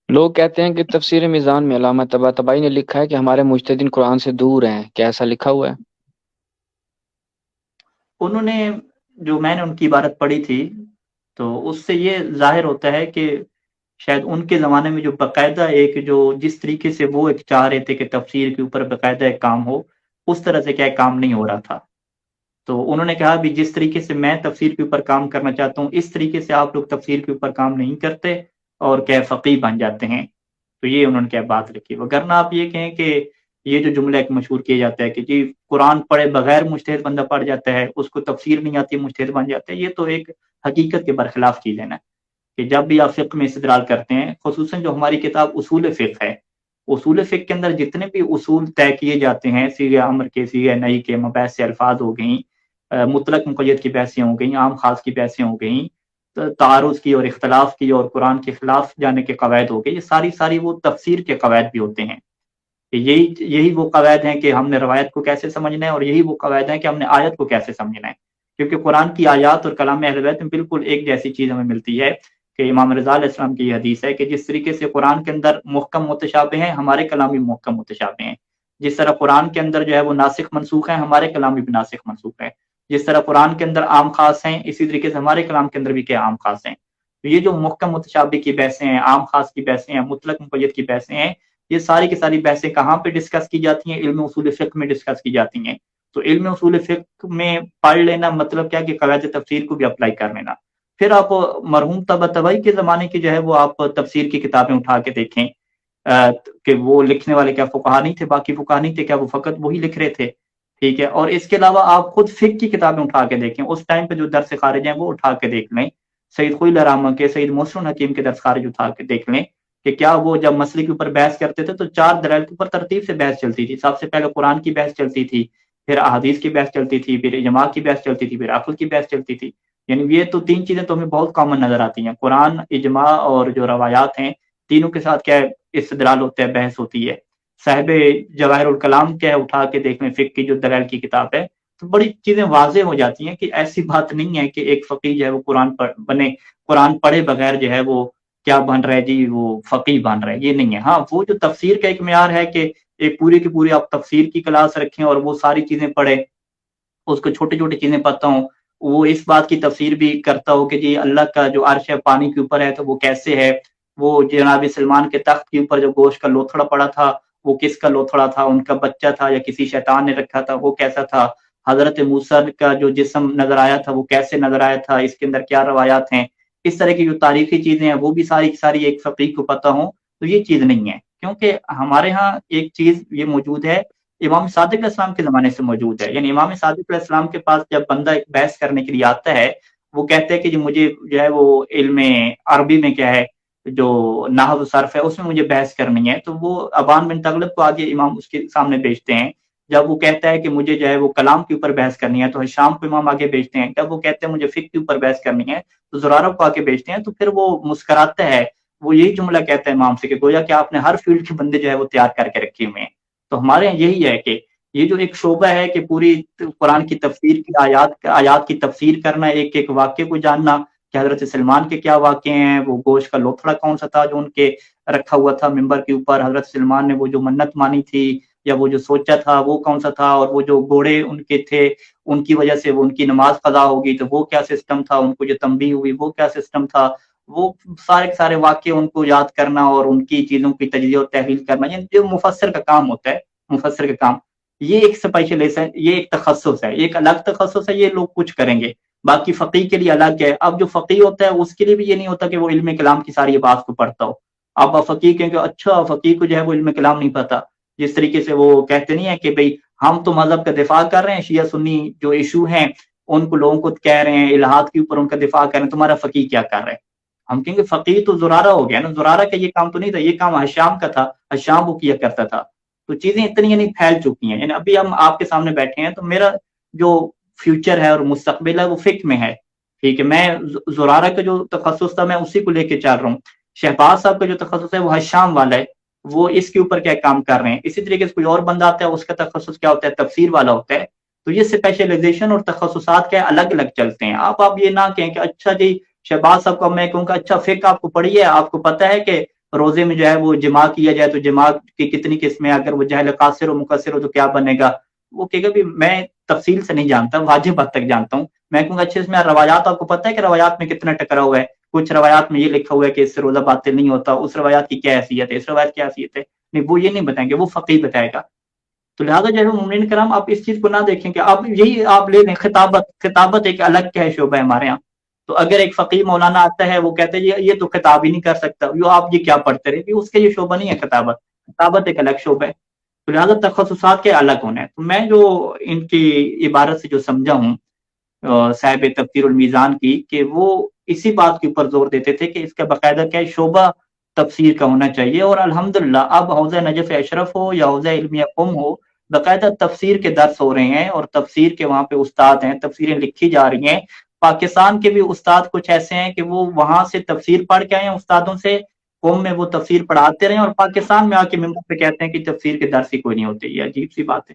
لوگ کہتے ہیں کہ تفسیر میزان میں علامہ طباطبائی نے لکھا ہے کہ ہمارے مجتہدین قرآن سے دور ہیں، کیا ایسا لکھا ہوا ہے؟ انہوں نے جو میں نے ان کی عبارت پڑھی تھی تو اس سے یہ ظاہر ہوتا ہے کہ شاید ان کے زمانے میں جو باقاعدہ ایک جو جس طریقے سے وہ ایک چاہ رہے تھے کہ تفسیر کے اوپر باقاعدہ ایک کام ہو، اس طرح سے کیا کام نہیں ہو رہا تھا۔ تو انہوں نے کہا بھی جس طریقے سے میں تفسیر کے اوپر کام کرنا چاہتا ہوں اس طریقے سے آپ لوگ تفسیر کے اوپر کام نہیں کرتے اور کیا فقیہ بن جاتے ہیں۔ تو یہ انہوں نے کیا بات رکھی، وگرنہ آپ یہ کہیں کہ یہ جو جملہ ایک مشہور کیا جاتا ہے کہ جی قرآن پڑھے بغیر مجتہد بندہ پڑھ جاتا ہے، اس کو تفسیر نہیں آتی مجتہد بن جاتا ہے، یہ تو ایک حقیقت کے برخلاف چیز ہے نا، کہ جب بھی آپ فقہ میں استدلال کرتے ہیں، خصوصاً جو ہماری کتاب اصول فقہ ہے، اصول فقہ کے اندر جتنے بھی اصول طے کیے جاتے ہیں، صیغہ امر کے، صیغہ نہی کے، مباحث الفاظ ہو گئیں، مطلق مقید کی بحثیں ہو گئیں، عام خاص کی بحثیں ہو گئیں، تعارض کی اور اختلاف کی اور قرآن کے خلاف جانے کے قواعد ہو گئے، یہ ساری وہ تفسیر کے قواعد بھی ہوتے ہیں کہ یہی وہ قواعد ہیں کہ ہم نے روایت کو کیسے سمجھنا ہے، اور یہی وہ قواعد ہیں کہ ہم نے آیت کو کیسے سمجھنا ہے، کیونکہ قرآن کی آیات اور کلام اہل بیت میں بالکل ایک جیسی چیز ہمیں ملتی ہے کہ امام رضا علیہ السلام کی یہ حدیث ہے کہ جس طریقے سے قرآن کے اندر محکم متشابہ ہیں، ہمارے کلام بھی محکم متشابہ ہیں، جس طرح قرآن کے اندر جو ہے وہ ناسخ منسوخ ہیں، ہمارے کلام بھی ناسخ منسوخ ہیں، جس طرح قرآن کے اندر عام خاص ہیں اسی طریقے سے ہمارے کلام کے اندر بھی کیا عام خاص ہیں۔ تو یہ جو محکم متشابہ کی بحثیں ہیں، عام خاص کی بحثیں ہیں، مطلق مقید کی بحثیں ہیں، یہ ساری کی ساری بحثیں کہاں پہ ڈسکس کی جاتی ہیں؟ علم اصول فقہ میں ڈسکس کی جاتی ہیں۔ تو علم اصول فقہ میں پڑھ لینا مطلب کیا کہ قواعد تفسیر کو بھی اپلائی کر لینا۔ پھر آپ مرحوم طباطبائی کے زمانے کی جو ہے وہ آپ تفسیر کی کتابیں اٹھا کے دیکھیں کہ وہ لکھنے والے کیا فقہا نہیں تھے، باقی فقہا نہیں تھے کیا وہ فقط وہی لکھ رہے تھے؟ ٹھیک ہے، اور اس کے علاوہ آپ خود فقہ کی کتابیں اٹھا کے دیکھیں، اس ٹائم پہ جو درس خارج ہیں وہ اٹھا کے دیکھ لیں، سید خوئی الرحمہ کے، سید محسن حکیم کے درس خارج اٹھا کے دیکھ لیں کہ کیا وہ جب مسئلے کے اوپر بحث کرتے تھے تو 4 دلائل کے اوپر ترتیب سے بحث چلتی تھی۔ سب سے پہلے قرآن کی بحث چلتی تھی، پھر احادیث کی بحث چلتی تھی، پھر اجماع کی بحث چلتی تھی، پھر عقل کی بحث چلتی تھی۔ یعنی یہ تو 3 چیزیں تو ہمیں بہت کامن نظر آتی ہیں، قرآن، اجماع اور جو روایات ہیں، تینوں کے ساتھ کیا استدلال ہوتا ہے، بحث ہوتی ہے۔ صاحب جواہر الکلام کیا ہے اٹھا کے دیکھ لیں، فقہ کی جو دلائل کی کتاب ہے، تو بڑی چیزیں واضح ہو جاتی ہیں کہ ایسی بات نہیں ہے کہ ایک فقیہ جو ہے وہ قرآن پڑھے بغیر جو ہے وہ کیا بن رہا ہے جی وہ فقیہ بن رہا ہے، یہ نہیں ہے۔ ہاں وہ جو تفسیر کا ایک معیار ہے کہ ایک پوری کی پوری آپ تفسیر کی کلاس رکھیں اور وہ ساری چیزیں پڑھیں، اس کو چھوٹی چھوٹی چیزیں پتہ ہوں، وہ اس بات کی تفسیر بھی کرتا ہو کہ جی اللہ کا جو عرش ہے پانی کے اوپر ہے تو وہ کیسے ہے، وہ جناب سلمان کے تخت کے اوپر جو گوشت کا لوتھڑا پڑا تھا وہ کس کا لوتھڑا تھا، ان کا بچہ تھا یا کسی شیطان نے رکھا تھا، وہ کیسا تھا، حضرت موسیٰ کا جو جسم نظر آیا تھا وہ کیسے نظر آیا تھا، اس کے اندر کیا روایات ہیں، اس طرح کی جو تاریخی چیزیں ہیں وہ بھی ساری کی ساری ایک فقیہ کو پتہ ہوں، تو یہ چیز نہیں ہے۔ کیونکہ ہمارے ہاں ایک چیز یہ موجود ہے، امام صادق علیہ السلام کے زمانے سے موجود ہے، یعنی امام صادق علیہ السلام کے پاس جب بندہ ایک بحث کرنے کے لیے آتا ہے، وہ کہتے ہیں کہ جو مجھے جو ہے وہ علم عربی میں کیا ہے جو نحو و صرف ہے اس میں مجھے بحث کرنی ہے، تو وہ ابان بن تغلب کو آگے امام اس کے سامنے بھیجتے ہیں۔ جب وہ کہتا ہے کہ مجھے جو ہے وہ کلام کے اوپر بحث کرنی ہے تو شام کو امام آگے بھیجتے ہیں۔ جب وہ کہتے ہیں مجھے فقہ کے اوپر بحث کرنی ہے تو زرارہ کو آگے بھیجتے ہیں۔ تو پھر وہ مسکراتا ہے، وہ یہی جملہ کہتا ہے امام سے کہ گویا کہ آپ نے ہر فیلڈ کے بندے جو ہے وہ تیار کر کے رکھے ہوئے ہیں۔ تو ہمارے یہاں یہی ہے کہ یہ جو ایک شعبہ ہے کہ پوری قرآن کی تفسیر کی آیات کی تفسیر کرنا، ایک ایک واقعے کو جاننا کہ حضرت سلمان کے کیا واقعے ہیں، وہ گوشت کا لوتھڑا کون سا تھا جو ان کے رکھا ہوا تھا ممبر کے اوپر، حضرت سلمان نے وہ جو منت مانی تھی یا وہ جو سوچا تھا وہ کون سا تھا، اور وہ جو گھوڑے ان کے تھے ان کی وجہ سے وہ ان کی نماز قضا ہوگی تو وہ کیا سسٹم تھا، ان کو جو تنبیہ ہوئی وہ کیا سسٹم تھا، وہ سارے کے سارے واقعے ان کو یاد کرنا اور ان کی چیزوں کی تجزیہ اور تحلیل کرنا، یہ جو مفسر کا کام ہوتا ہے، مفسر کا کام، یہ ایک اسپیشلائزیشن، یہ ایک تخصص ہے، ایک الگ تخصص ہے، یہ لوگ کچھ کریں گے، باقی فقیہ کے لیے الگ ہے۔ اب جو فقیہ ہوتا ہے اس کے لیے بھی یہ نہیں ہوتا کہ وہ علم کلام کی ساری بات کو پڑھتا ہو۔ اب فقیہ کہیں کہ اچھا فقیہ کو جو ہے وہ علم کلام نہیں پتا، جس طریقے سے وہ کہتے نہیں ہے کہ بھئی ہم تو مذہب کا دفاع کر رہے ہیں، شیعہ سنی جو ایشو ہیں ان کو لوگوں کو کہہ رہے ہیں، الہاد کے اوپر ان کا دفاع کر رہے ہیں، تمہارا فقیہ کیا کر رہے ہیں؟ ہم کہیں گے فقیہ تو زرارہ ہو گیا نا، زرارہ کا یہ کام تو نہیں تھا، یہ کام حشام کا تھا، حشام وہ کیا کرتا تھا۔ تو چیزیں اتنی یعنی پھیل چکی ہیں، یعنی ابھی ہم آپ کے سامنے بیٹھے ہیں تو میرا جو فیوچر ہے اور مستقبل ہے وہ فقہ میں ہے، ٹھیک ہے، میں زرارہ کا جو تخصص تھا میں اسی کو لے کے چل رہا ہوں۔ شہباز صاحب کا جو تخصص ہے وہ حشام والا ہے، وہ اس کے اوپر کیا کام کر رہے ہیں۔ اسی طریقے سے کوئی اور بندہ آتا ہے اس کا تخصص کیا ہوتا ہے، تفسیر والا ہوتا ہے۔ تو یہ اسپیشلائزیشن اور تخصصات کیا الگ الگ چلتے ہیں۔ آپ یہ نہ کہیں کہ اچھا جی شہباز صاحب کو میں کہوں گا اچھا فقہ آپ کو پڑھی ہے، آپ کو پتہ ہے کہ روزے میں جو ہے وہ جماع کیا جائے تو جماع کی کتنی قسمیں، اگر وہ جہل قاصر و مقصر ہو تو کیا بنے گا؟ وہ کہے گا بھی میں تفصیل سے نہیں جانتا، واجب حد تک جانتا ہوں۔ میں کہوں گا اچھا اس میں روایات آپ کو پتہ ہے کہ روایات میں کتنا ٹکرا ہوا ہے؟ کچھ روایات میں یہ لکھا ہوا ہے کہ اس سے روزہ باطل نہیں ہوتا، اس روایات کی کیا حیثیت ہے، اس روایت کی حیثیت ہے؟ نہیں، وہ یہ نہیں بتائیں گے، وہ فقیہ بتائے گا۔ تو لہٰذا جو ہے مومنین کرام آپ اس چیز کو نہ دیکھیں کہ آپ یہی آپ لے لیں خطابت ایک الگ کیا ہے شعبہ ہے ہمارے یہاں۔ تو اگر ایک فقیہ مولانا آتا ہے وہ کہتے ہیں یہ تو خطاب ہی نہیں کر سکتا، آپ یہ کیا پڑھتے رہے، اس کے یہ شعبہ نہیں ہے خطابت ایک الگ شعبہ ہے۔ تو لہٰذا تخصصات کے الگ ہونے ہیں۔ تو میں جو ان کی عبارت سے جو سمجھا ہوں صاحب تفسیر المیزان کی، کہ وہ اسی بات کے اوپر زور دیتے تھے کہ اس کا باقاعدہ کیا شعبہ تفسیر کا ہونا چاہیے، اور الحمدللہ اب حوزہ نجف اشرف ہو یا حوزہ علمیہ قم ہو، باقاعدہ تفسیر کے درس ہو رہے ہیں اور تفسیر کے وہاں پہ استاد ہیں، تفسیریں لکھی جا رہی ہیں۔ پاکستان کے بھی استاد کچھ ایسے ہیں کہ وہ وہاں سے تفسیر پڑھ کے آئے ہیں استادوں سے، قوم میں وہ تفسیر پڑھاتے رہے اور پاکستان میں آ کے ممبر پہ کہتے ہیں کہ تفسیر کے درس ہی کوئی نہیں ہوتے۔ یہ عجیب سی بات ہے۔